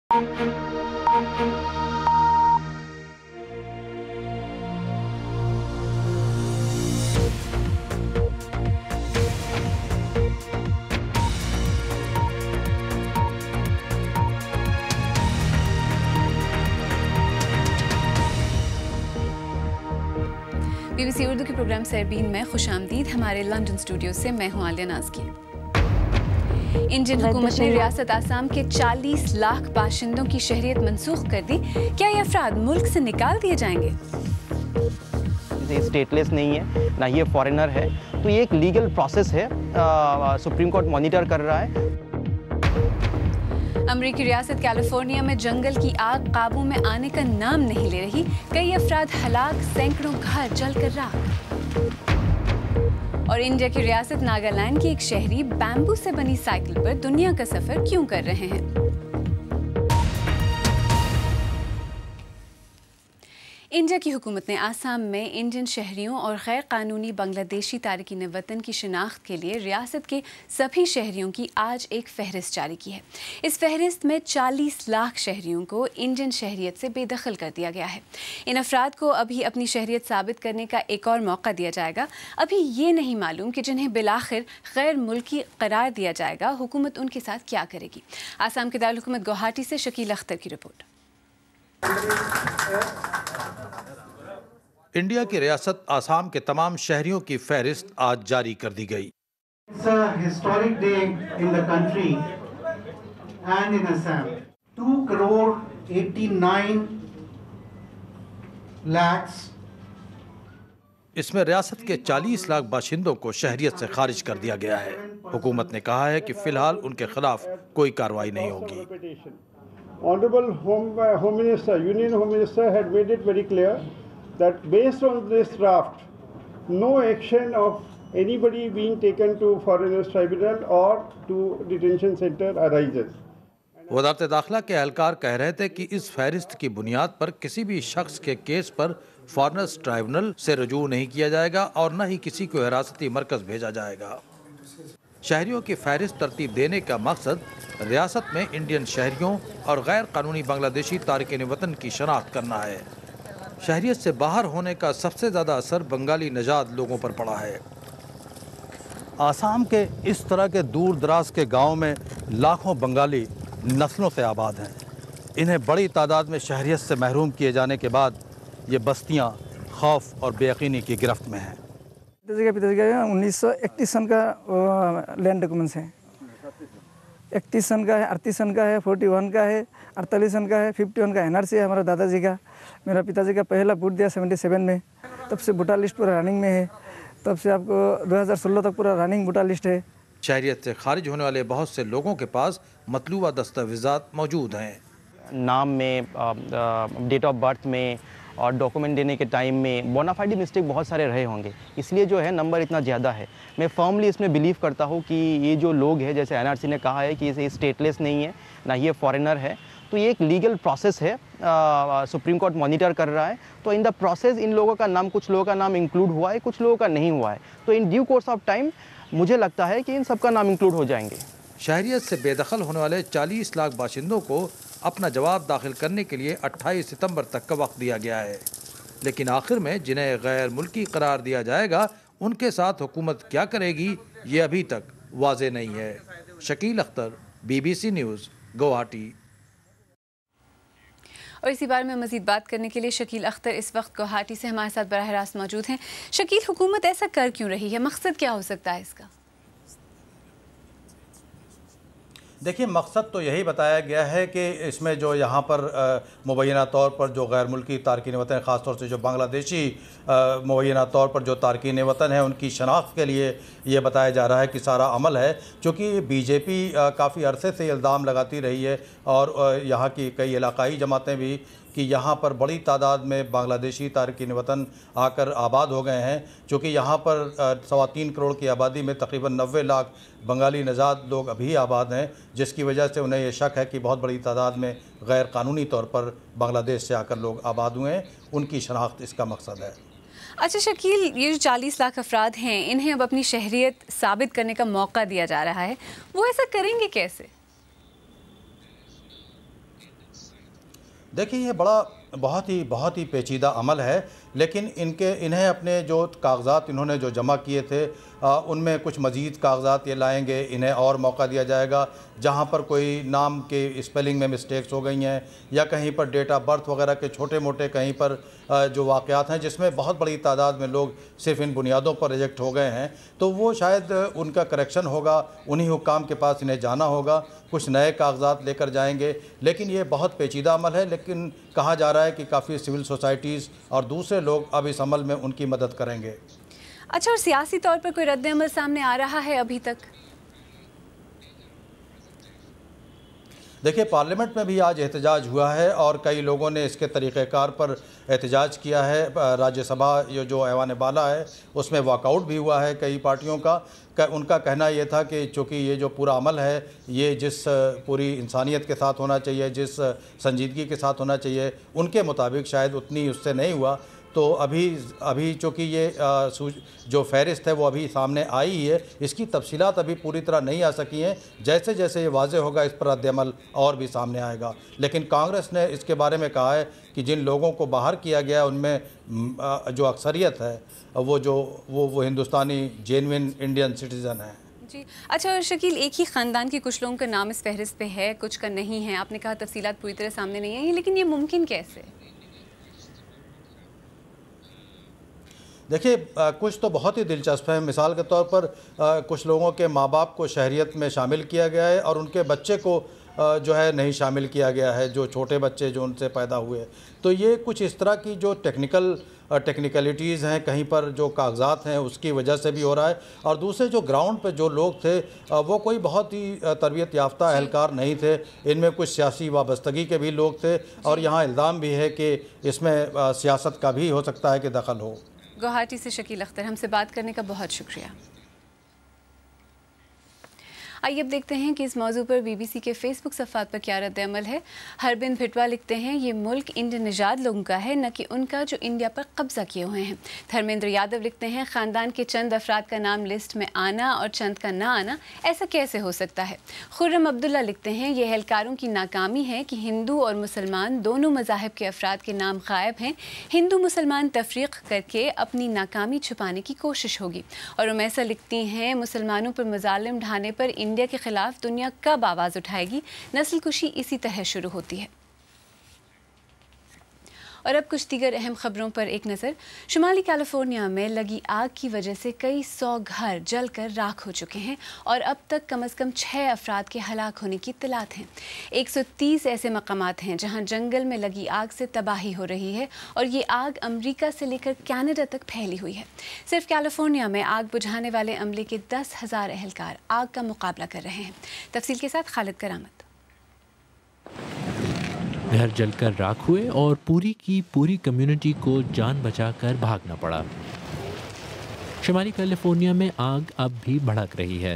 BBC Urdu के programme Sairbeen में खुशामदीद। हमारे लंदन स्टूडियो से मैं हूं आलिया नाज़की। इंडियन हुकूमत ने रियासत आसाम के 40 लाख बाशिंदों की शहरियत मंसूख कर दी। क्या ये अफराद मुल्क से निकाल दिए जाएंगे? ये स्टेटलेस नहीं है, ना ये फॉरेनर है, तो ये एक लीगल प्रोसेस है। सुप्रीम कोर्ट मॉनिटर कर रहा है। अमरीकी रियासत कैलिफोर्निया में जंगल की आग काबू में आने का नाम नहीं ले रही। कई अफराद हलाक, सैकड़ों घर जलकर राख। और इंडिया की रियासत नागालैंड के एक शहरी बैम्बू से बनी साइकिल पर दुनिया का सफर क्यों कर रहे हैं? इंडिया की हुकूमत ने आसाम में इंडियन शहरियों और गैर कानूनी बांग्लादेशी तारकीन वतन की शिनाख्त के लिए रियासत के सभी शहरियों की आज एक फहरिस्त जारी की है। इस फहरिस्त में 40 लाख शहरियों को इंडियन शहरियत से बेदखल कर दिया गया है। इन अफराद को अभी अपनी शहरियत साबित करने का एक और मौका दिया जाएगा। अभी ये नहीं मालूम कि जिन्हें बिलाखिर गैर मुल्की करार दिया जाएगा, हुकूमत उनके साथ क्या करेगी। आसाम के दारुल हुकूमत गुवाहाटी से शकील अख्तर की रिपोर्ट। इंडिया की रियासत आसाम के तमाम शहरियों की फहरिस्त आज जारी कर दी गई। It's a historic day in the country and in Assam. 2 crore 89 lakhs. इसमें रियासत के 40 लाख बाशिंदों को शहरियत से खारिज कर दिया गया है। हुकूमत ने कहा है कि फिलहाल उनके खिलाफ कोई कार्रवाई नहीं होगी। Honorable Home Minister, Union Home Minister had made it very clear that based on this draft, no action of anybody being taken to foreigners tribunal or to detention center arises. वज़ारत दाखिला के एहलकार कह रहे थे कि इस फहरिस्त की बुनियाद पर किसी भी शख्स के केस पर फॉरेनर्स ट्राइब्यूनल से रजू नहीं किया जाएगा और न ही किसी को हिरासती मरकज भेजा जाएगा। शहरियों की फहरिस्त तरतीब देने का मकसद रियासत में इंडियन शहरियों और गैर कानूनी बांग्लादेशी तारकीन वतन की शनाख्त करना है। शहरियत से बाहर होने का सबसे ज़्यादा असर बंगाली नजाद लोगों पर पड़ा है। आसाम के इस तरह के दूर दराज के गाँव में लाखों बंगाली नस्लों से आबाद हैं। इन्हें बड़ी तादाद में शहरियत से महरूम किए जाने के बाद ये बस्तियाँ खौफ और बेयकीनी की गिरफ्त में हैं। पिताजी का 1931 सन का लैंड डॉक्यूमेंट्स है। 31 सन का है, 38 सन का है, 41 का है, 48 सन का है, 51 का NRC है हमारा दादाजी का। मेरा पिताजी का पहला वोट दिया 77 में, तब से वोटर लिस्ट पूरा रनिंग में है। तब से आपको 2016 तक पूरा रनिंग वोटर लिस्ट है। शहरियत से खारिज होने वाले बहुत से लोगों के पास मतलूबा दस्तावेज़ात मौजूद हैं। नाम में, डेट ऑफ बर्थ में और डॉक्यूमेंट देने के टाइम में बोनाफाइड मिस्टेक बहुत सारे रहे होंगे, इसलिए जो है नंबर इतना ज़्यादा है। मैं फर्मली इसमें बिलीव करता हूँ कि ये जो लोग हैं, जैसे NRC ने कहा है कि ये स्टेटलेस नहीं है, ना ये फॉरेनर है, तो ये एक लीगल प्रोसेस है। सुप्रीम कोर्ट मॉनिटर कर रहा है। तो इन द प्रोसेस इन लोगों का नाम, कुछ लोगों का नाम इंक्लूड हुआ है, कुछ लोगों का नहीं हुआ है। तो in due course of time मुझे लगता है कि इन सबका नाम इंक्लूड हो जाएंगे। शहरियत से बेदखल होने वाले 40 लाख बाशिंदों को अपना जवाब दाखिल करने के लिए 28 सितंबर तक का वक्त दिया गया है। लेकिन आखिर में जिन्हें गैर मुल्की करार दिया जाएगा, उनके साथ हुकूमत क्या करेगी, ये अभी तक वाज़ेह नहीं है। Shakeel Akhtar, BBC news, Guwahati. और इसी बारे में मज़ीद बात करने के लिए शकील अख्तर इस वक्त गुवाहाटी से हमारे साथ बराह रास्त मौजूद हैं। शकील, हुकूमत ऐसा कर क्यों रही है? मकसद क्या हो सकता है इसका? देखिए, मकसद तो यही बताया गया है कि इसमें जो यहाँ पर मुबैना तौर पर जो गैर मुल्की तारकीन वतन, ख़ास तौर से जो बांग्लादेशी मुबैना तौर पर जो तारकीन वतन है, उनकी शनाख्त के लिए ये बताया जा रहा है कि सारा अमल है। चूँकि BJP काफ़ी अरसे से इल्ज़ाम लगाती रही है और यहाँ की कई इलाकाई जमातें भी कि यहाँ पर बड़ी तादाद में बांग्लादेशी तारकीन वतन आकर आबाद हो गए हैं। चूँकि यहाँ पर 3.25 करोड़ की आबादी में तकरीबन 90 लाख बंगाली नजाद लोग अभी आबाद हैं, जिसकी वजह से उन्हें ये शक है कि बहुत बड़ी तादाद में गैर कानूनी तौर पर बांग्लादेश से आकर लोग आबाद हुए हैं। उनकी शनाख्त इसका मकसद है। अच्छा शकील, ये जो 40 लाख अफराद हैं, इन्हें अब अपनी शहरियत साबित करने का मौका दिया जा रहा है, वो ऐसा करेंगे कैसे? देखिए ये बहुत ही पेचीदा अमल है, लेकिन इन्हें अपने जो कागजात इन्होंने जो जमा किए थे उनमें कुछ मज़ीद कागजात ये लाएंगे, इन्हें और मौका दिया जाएगा। जहाँ पर कोई नाम के स्पेलिंग में मिस्टेक्स हो गई हैं या कहीं पर डेट ऑफ बर्थ वगैरह के छोटे मोटे कहीं पर जो वाक़यात हैं जिसमें बहुत बड़ी तादाद में लोग सिर्फ इन बुनियादों पर रिजेक्ट हो गए हैं, तो वो शायद उनका करेक्शन होगा, उन्हीं हुक्काम के पास इन्हें जाना होगा, कुछ नए कागजात लेकर जाएंगे। लेकिन ये बहुत पेचीदा अमल है, लेकिन कहा जा रहा है कि काफ़ी सिविल सोसाइटीज़ और दूसरे लोग अब इस अमल में उनकी मदद करेंगे। अच्छा, और सियासी तौर पर कोई रद्द-ए-अमल सामने आ रहा है अभी तक? देखिए पार्लियामेंट में भी आज एहतजाज हुआ है और कई लोगों ने इसके तरीक़ेकार पर एहतजाज किया है। राज्यसभा ये जो ऐवान बाला है उसमें वॉकआउट भी हुआ है कई पार्टियों का। उनका कहना ये था कि चूँकि ये जो पूरा अमल है ये जिस पूरी इंसानियत के साथ होना चाहिए, जिस संजीदगी के साथ होना चाहिए, उनके मुताबिक शायद उतनी उससे नहीं हुआ। तो अभी चूँकि ये जो फहरिस्त है वो अभी सामने आई ही है, इसकी तफसीलात अभी पूरी तरह नहीं आ सकी हैं। जैसे जैसे ये वाज़े होगा इस पर रद्द-ए-अमल और भी सामने आएगा। लेकिन कांग्रेस ने इसके बारे में कहा है कि जिन लोगों को बाहर किया गया उनमें जो अक्सरियत है वो हिंदुस्तानी जेन्युइन इंडियन सिटीज़न है। जी अच्छा, और शकील, एक ही ख़ानदान के कुछ लोगों का नाम इस फहरिस्त पे है, कुछ का नहीं है। आपने कहा तफसीलात पूरी तरह सामने नहीं आई, लेकिन ये मुमकिन कैसे? देखिए कुछ तो बहुत ही दिलचस्प है। मिसाल के तौर पर कुछ लोगों के माँ बाप को शहरियत में शामिल किया गया है और उनके बच्चे को जो है नहीं शामिल किया गया है, जो छोटे बच्चे जो उनसे पैदा हुए। तो ये कुछ इस तरह की जो टेक्निकलिटीज़ हैं, कहीं पर जो कागजात हैं उसकी वजह से भी हो रहा है। और दूसरे जो ग्राउंड पे जो लोग थे वो कोई बहुत ही तरबियत याफ्ता एहलकार नहीं थे, इनमें कुछ सियासी वाबस्तगी के भी लोग थे और यहाँ इल्ज़ाम भी है कि इसमें सियासत का भी हो सकता है कि दखल हो। गुवाहाटी से शकील अख्तर, हमसे बात करने का बहुत शुक्रिया। आइए अब देखते हैं कि इस मौजू पर बीबीसी के फेसबुक सफ़ात पर क्या रद्द-ए-अमल है। हरबिंद भिटवा लिखते हैं, ये मुल्क इंडियन निजात लोगों का है, न कि उनका जो इंडिया पर कब्जा किए हुए हैं। धर्मेंद्र यादव लिखते हैं, ख़ानदान के चंद अफराद का नाम लिस्ट में आना और चंद का ना आना ऐसा कैसे हो सकता है। खुर्रम अब्दुल्ला लिखते हैं, ये एहलकारों की नाकामी है कि हिंदू और मुसलमान दोनों मज़ाहिब के अफराद के नाम गायब हैं। हिंदू मुसलमान तफरीक करके अपनी नाकामी छुपाने की कोशिश होगी। और उमैसा लिखती हैं, मुसलमानों पर मजालिम ढाने पर इंडिया के खिलाफ दुनिया कब आवाज़ उठाएगी। नस्ल कुशी इसी तरह शुरू होती है। और अब कुछ दीगर अहम खबरों पर एक नज़र। शुमाली कैलिफोर्निया में लगी आग की वजह से कई 100 घर जलकर राख हो चुके हैं और अब तक कम से कम 6 अफराद के हलाक होने की इत्तलात हैं। 130 ऐसे मकामात हैं जहां जंगल में लगी आग से तबाही हो रही है और ये आग अमेरिका से लेकर कनाडा तक फैली हुई है। सिर्फ कैलिफोर्निया में आग बुझाने वाले अमले के 10,000 एहलकार आग का मुकाबला कर रहे हैं। तफसील के साथ खालिद करामत। घर जलकर राख हुए और पूरी की पूरी कम्युनिटी को जान बचाकर भागना पड़ा। शुमाली कैलिफोर्निया में आग अब भी भड़क रही है।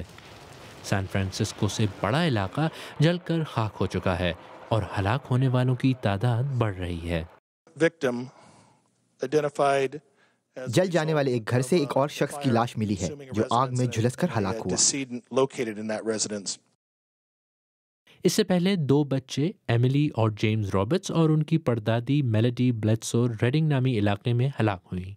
सैन फ्रांसिस्को से बड़ा इलाका जलकर खाक हो चुका है और हलाक होने वालों की तादाद बढ़ रही है। जल जाने वाले एक घर से एक और शख्स की लाश मिली है जो आग में झुलसकर हलाक हुआ। इससे पहले 2 बच्चे एमिली और जेम्स रॉबर्ट्स और उनकी परदादी मेलोडी ब्लेडसो रेडिंग नामी इलाके में हलाक हुई।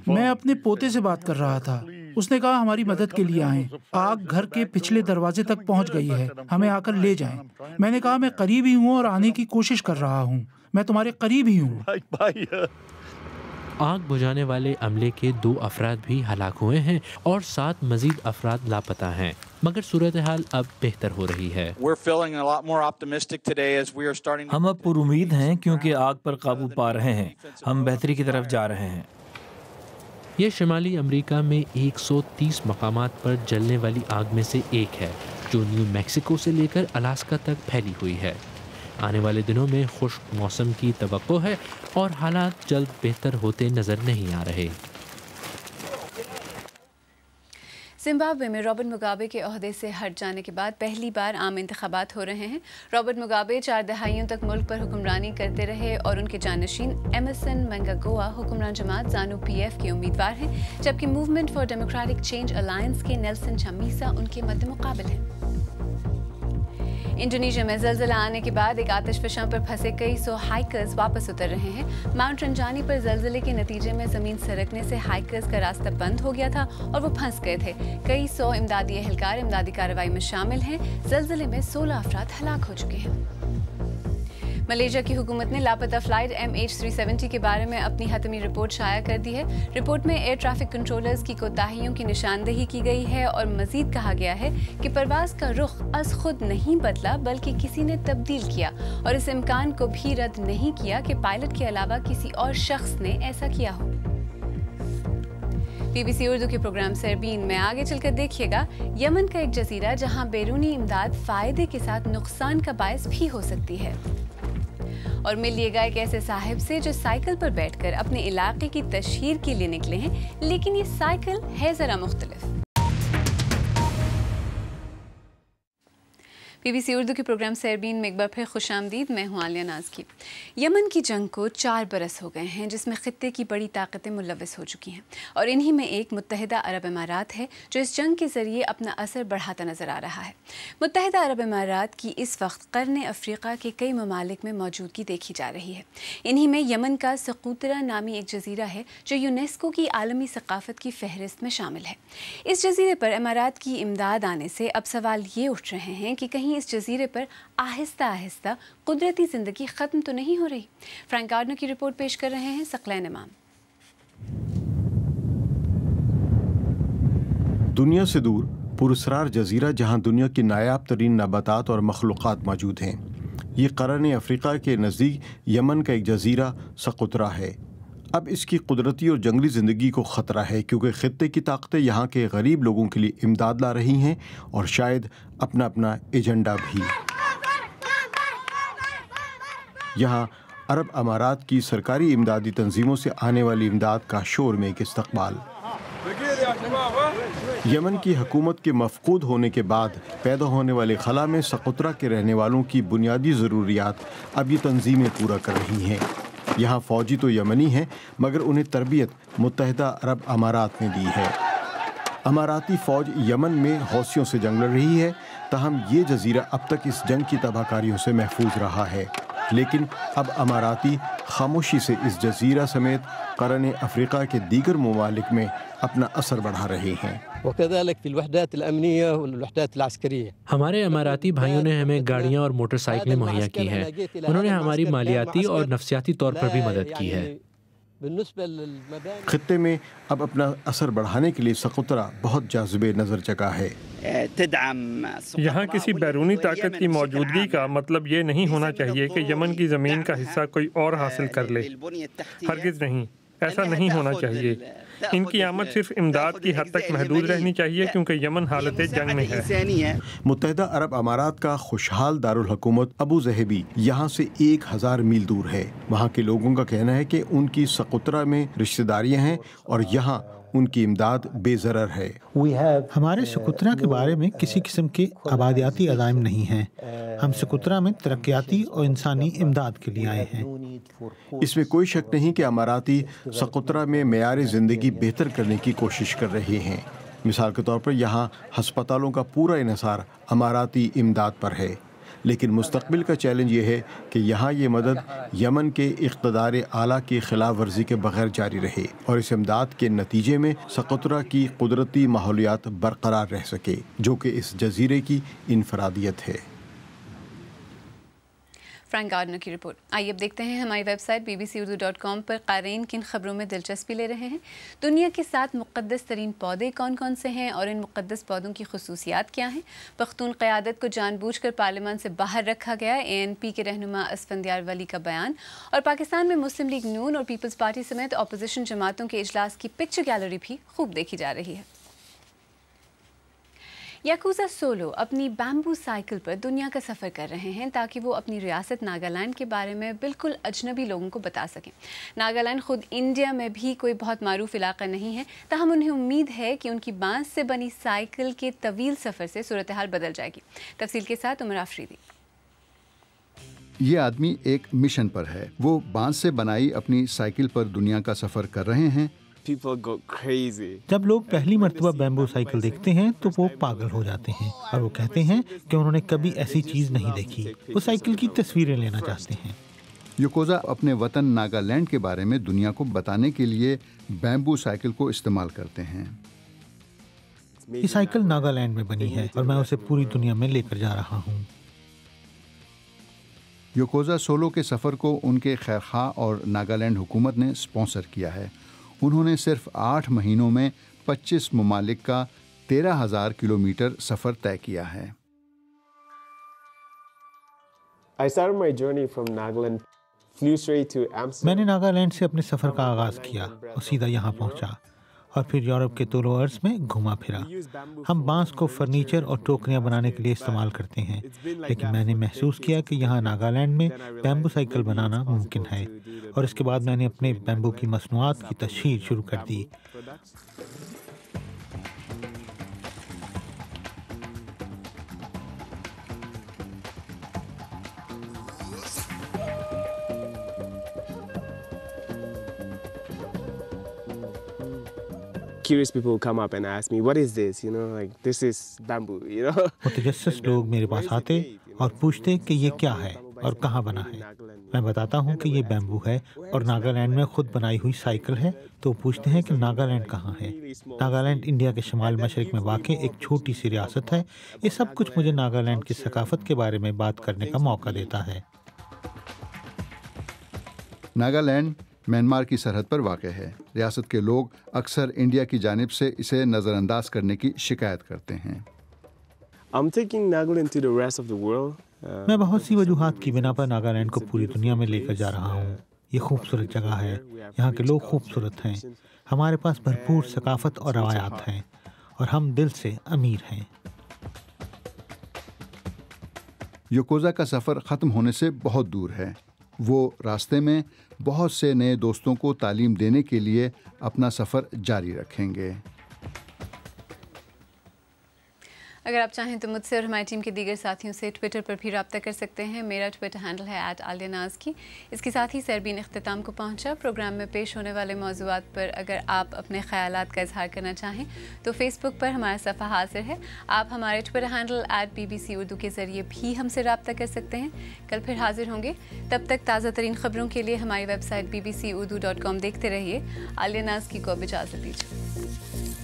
मैं अपने पोते से बात कर रहा था। उसने कहा हमारी मदद के लिए आएं। आग घर के पिछले दरवाजे तक पहुंच गई है, हमें आकर ले जाएं। मैंने कहा मैं करीब ही हूं और आने की कोशिश कर रहा हूं। मैं तुम्हारे करीब ही हूं। आग बुझाने वाले अमले के 2 अफराद भी हलाक हुए हैं और 7 मजीद अफराद लापता हैं, मगर सूरत हाल अब बेहतर हो रही है। हम अब पुरुमीद हैं क्योंकि आग पर काबू पा रहे हैं। हम बेहतरी की तरफ जा रहे हैं। ये शुमाली अमेरिका में 130 मकामात पर जलने वाली आग में से एक है, जो न्यू मैक्सिको से लेकर अलास्का तक फैली हुई है। आने वाले दिनों में खुश्क मौसम की तवक्को है और हालात जल्द बेहतर होते नजर नहीं आ रहे। जिम्बाब्वे में रॉबर्ट मुगाबे के ओहदे से हट जाने के बाद पहली बार आम इंतखाबात हो रहे हैं। रॉबर्ट मुगाबे 4 दहाइयों तक मुल्क पर हुक्मरानी करते रहे और उनके जानशीन एमरसन मंगागोआ हुक्मरान जमात ज़ानू PF के उम्मीदवार हैं, जबकि movement for democratic change alliance के नेल्सन चामीसा उनके मद्दे मुकाबिल हैं। इंडोनेशिया में ज़लज़ला आने के बाद एक आतिशफ़शां पर फंसे कई सौ हाइकर्स वापस उतर रहे हैं। माउंट रंजानी पर ज़लज़ले के नतीजे में ज़मीन सरकने से हाइकर्स का रास्ता बंद हो गया था और वो फंस गए थे। कई सौ इमदादी एहलकार इमदादी कार्रवाई में शामिल हैं। ज़लज़ले में 16 अफराद हलाक हो चुके हैं। मलेशिया की हुकूमत ने लापता फ्लाइट MH370 के बारे में अपनी हतमी रिपोर्ट शाया कर दी है। रिपोर्ट में एयर ट्रैफिक कंट्रोलर्स की कोताहियों की निशानदेही की गई है और मजीद कहा गया है कि परवाज़ का रुख अज खुद नहीं बदला बल्कि किसी ने तब्दील किया और इस इम्कान को भी रद्द नहीं किया कि पायलट के अलावा किसी और शख्स ने ऐसा किया हो। BBC उर्दू के प्रोग्राम सरबीन में आगे चलकर देखिएगा यमन का एक जजीरा जहां बैरूनी इमदाद फ़ायदे के साथ नुकसान का बायस भी हो सकती है। और मिलिएगा एक ऐसे साहिब से जो साइकिल पर बैठकर अपने इलाके की तशहीर के लिए निकले हैं, लेकिन ये साइकिल है ज़रा मुख्तलिफ। BBC उर्दू के प्रोग्राम सरबीन में एक बार फिर खुशामदीद। मैं हूँ आलिया नाज़की। यमन की जंग को 4 बरस हो गए हैं जिसमें ख़ित्ते की बड़ी ताकतें मुलव्वस हो चुकी हैं और इन्हीं में एक मुत्तहिदा अरब इमारात है जो इस जंग के ज़रिए अपना असर बढ़ाता नज़र आ रहा है। मुत्तहिदा अरब इमारात की इस वक्त क़र्न अफ्रीका के कई ममालिक में मौजूदगी देखी जा रही है। इन्हीं में यमन का सकूतरा नामी एक जजीरा है जो यूनेस्को की आलमी सकाफ़त की फहरिस्त में शामिल है। इस जजीरे पर इमारात की इमदाद आने से अब सवाल ये उठ रहे हैं कि कहीं इस जजीरे पर आहिस्ता आहिस्ता कुदरती जिंदगी खत्म तो नहीं हो रही। फ्रैंक गार्डनर की रिपोर्ट पेश कर रहे हैं सकलैन इमाम। दुनिया से दूर पुरस्रार जजीरा जहां दुनिया की नायाब तरीन नबातात और मखलूक़ात मौजूद हैं। ये क़र्न अफ्रीका के नज़दीक यमन का एक जजीरा सकूतरा है। अब इसकी कुदरती और जंगली ज़िंदगी को ख़तरा है क्योंकि ख़ित्ते की ताकतें यहाँ के गरीब लोगों के लिए इमदाद ला रही हैं और शायद अपना अपना एजेंडा भी। यहाँ अरब अमारात की सरकारी इमदादी तंजीमों से आने वाली इमदाद का शोर में एक इस्तकबाल। यमन की हुकूमत के मफकूद होने के बाद पैदा होने वाले खला में सकूतरा के रहने वालों की बुनियादी ज़रूरियात अब ये तंजीमें पूरा कर रही हैं। यहाँ फ़ौजी तो यमनी हैं मगर उन्हें तरबियत मुत्तहिदा अरब अमारात ने दी है। अमाराती फ़ौज यमन में हौसियों से जंग लड़ रही है, ताहम ये जजीरा अब तक इस जंग की तबाहकारियों से महफूज रहा है। लेकिन अब अमाराती खामोशी से इस जजीरा समेत क़र्न अफ्रीका के दीगर ममालिक में अपना असर बढ़ा रहे हैं। हमारे अमाराती भाइयों ने हमें गाड़ियाँ और मोटरसाइकिलें मुहैया की हैं। उन्होंने हमारी मालियाती और नफ्सियाती तौर पर भी मदद की है। खित्ते में अब अपना असर बढ़ाने के लिए सकूतरा बहुत जाज़िबे नज़र जगह है। यहाँ किसी बैरूनी ताकत की मौजूदगी का मतलब ये नहीं होना चाहिए कि यमन की ज़मीन का हिस्सा कोई और हासिल कर ले। हरगिज़ नहीं, ऐसा नहीं होना चाहिए। इनकी आमद सिर्फ इमदाद की हद तक महदूद रहनी चाहिए क्योंकि यमन हालत जंग में है। मुत्तहिदा अरब अमारात का खुशहाल दारुल हुकूमत अबू ज़हबी यहाँ से 1000 मील दूर है। वहाँ के लोगों का कहना है कि उनकी सकूतरा में रिश्तेदारियाँ हैं और यहाँ उनकी इमदाद बेज़रर है। हमारे सकूतरा के बारे में किसी किस्म के आबादियाती अज़ाइम नहीं हैं। हम सकूतरा में तरक्याती और इंसानी इमदाद के लिए आए हैं। इसमें कोई शक नहीं कि अमाराती सकूतरा में मेयार ज़िंदगी बेहतर करने की कोशिश कर रहे हैं। मिसाल के तौर पर यहाँ हस्पतालों का पूरा इन्हिसार अमाराती इमदाद पर है। लेकिन मुस्तकबिल का चैलेंज ये है कि यहाँ ये मदद यमन के इक़्तिदार आला की खिलाफ वर्जी के बगैर जारी रहे और इस इमदाद के नतीजे में सकूतरा की कुदरती माहौलियात बरकरार रह सके, जो कि इस जजीरे की इनफरादियत है। फ्रैंक गार्डनर की रिपोर्ट। आइए अब देखते हैं हमारी वेबसाइट bbcurdu.com पर क़ारीन किन खबरों में दिलचस्पी ले रहे हैं। दुनिया के 7 मुक़द्दस तरीन पौधे कौन कौन से हैं और इन मुक़द्दस पौधों की खुसूसियात क्या हैं। पख्तून क़यादत को जानबूझकर पार्लियामान से बाहर रखा गया, ANP के रहनुमा असफंदियार वली का बयान, और पाकिस्तान में मुस्लिम लीग नून और पीपल्स पार्टी समेत अपोजिशन जमातों के इजलास की पिक्चर गैलरी भी खूब देखी जा रही है। याकूजा सोलो अपनी बैम्बू साइकिल पर दुनिया का सफ़र कर रहे हैं ताकि वो अपनी रियासत नागालैंड के बारे में बिल्कुल अजनबी लोगों को बता सकें। नागालैंड खुद इंडिया में भी कोई बहुत मारूफ इलाका नहीं है, ताहम उन्हें उम्मीद है कि उनकी बांस से बनी साइकिल के तवील सफ़र से सूरत हाल बदल जाएगी। तफसील के साथ उमर आफरीदी। ये आदमी एक मिशन पर है। वो बांस से बनाई अपनी साइकिल पर दुनिया का सफ़र कर रहे हैं जब लोग पहली मर्तबा बैम्बू साइकिल देखते हैं तो वो पागल हो जाते हैं और वो कहते हैं कि उन्होंने कभी ऐसी चीज नहीं देखी। वो साइकिल की तस्वीरें लेना चाहते हैं। योकोजा अपने वतन नागालैंड के बारे में दुनिया को बताने के लिए बैम्बू साइकिल को इस्तेमाल करते हैं। ये साइकिल नागालैंड में बनी है और मैं उसे पूरी दुनिया में लेकर जा रहा हूँ। योकोजा सोलो के सफ़र को उनके खैरखा और नागालैंड हुकूमत ने स्पॉन्सर किया है। उन्होंने सिर्फ 8 महीनों में 25 ममालिक का 13,000 किलोमीटर सफ़र तय किया है। मैंने नागालैंड से अपने सफ़र का आगाज़ किया और सीधा यहाँ पहुँचा और फिर यूरोप के तोलो अर्ज में घुमा फिरा। हम बांस को फर्नीचर और टोकरियां बनाने के लिए इस्तेमाल करते हैं, लेकिन मैंने महसूस किया कि यहाँ नागालैंड में बैम्बू साइकिल बनाना मुमकिन है और इसके बाद मैंने अपने बैम्बू की मसनूआत की तशहीर शुरू कर दी। Curious people come up and ask me, what is this? You know, like this is bamboo, you know. मुतजस्सिस लोग मेरे पास आते और पूछते कि ये क्या है और कहाँ बना है। मैं बताता हूँ कि ये बैम्बू है और नागालैंड में खुद बनाई हुई साइकिल है। तो पूछते हैं कि नागालैंड कहाँ है। नागालैंड इंडिया के शुमाल मशरिक में वाक़ई एक छोटी सी रियासत है। ये सब कुछ मुझे नागालैंड की सकाफत के बारे में बात करने का मौका देता है। नागालैंड म्यांमार की सरहद पर वाक़ है। रियासत के लोग अक्सर इंडिया की जानिब से इसे नज़रअंदाज करने की शिकायत करते हैं। मैं बहुत सी वजूहात की बिना पर नागालैंड को पूरी दुनिया में लेकर जा रहा हूँ। ये खूबसूरत जगह है, यहाँ के लोग खूबसूरत हैं, हमारे पास भरपूर सकाफत और रवायात हैं और हम दिल से अमीर हैं। योकोजा का सफ़र ख़त्म होने से बहुत दूर है। वो रास्ते में बहुत से नए दोस्तों को तालीम देने के लिए अपना सफ़र जारी रखेंगे। अगर आप चाहें तो मुझसे और हमारी टीम के दीगर साथियों से ट्विटर पर भी रब्ता कर सकते हैं। मेरा ट्विटर हैंडल है @alianaazki। इसके साथ ही सरबीन इख्तिताम को पहुंचा। प्रोग्राम में पेश होने वाले मौज़ूआत पर अगर आप अपने ख़यालात का इजहार करना चाहें तो फेसबुक पर हमारा सफ़ा हाजिर है। आप हमारे ट्विटर हैंडल @BBC उर्दू के ज़रिए भी हमसे रब्ता कर सकते हैं। कल फिर हाजिर होंगे। तब तक ताज़ा तरीन ख़बरों के लिए हमारी वेबसाइट bbcurdu.com देखते रहिए। आलिया नाज़की को अब इजाज़त दीजिए।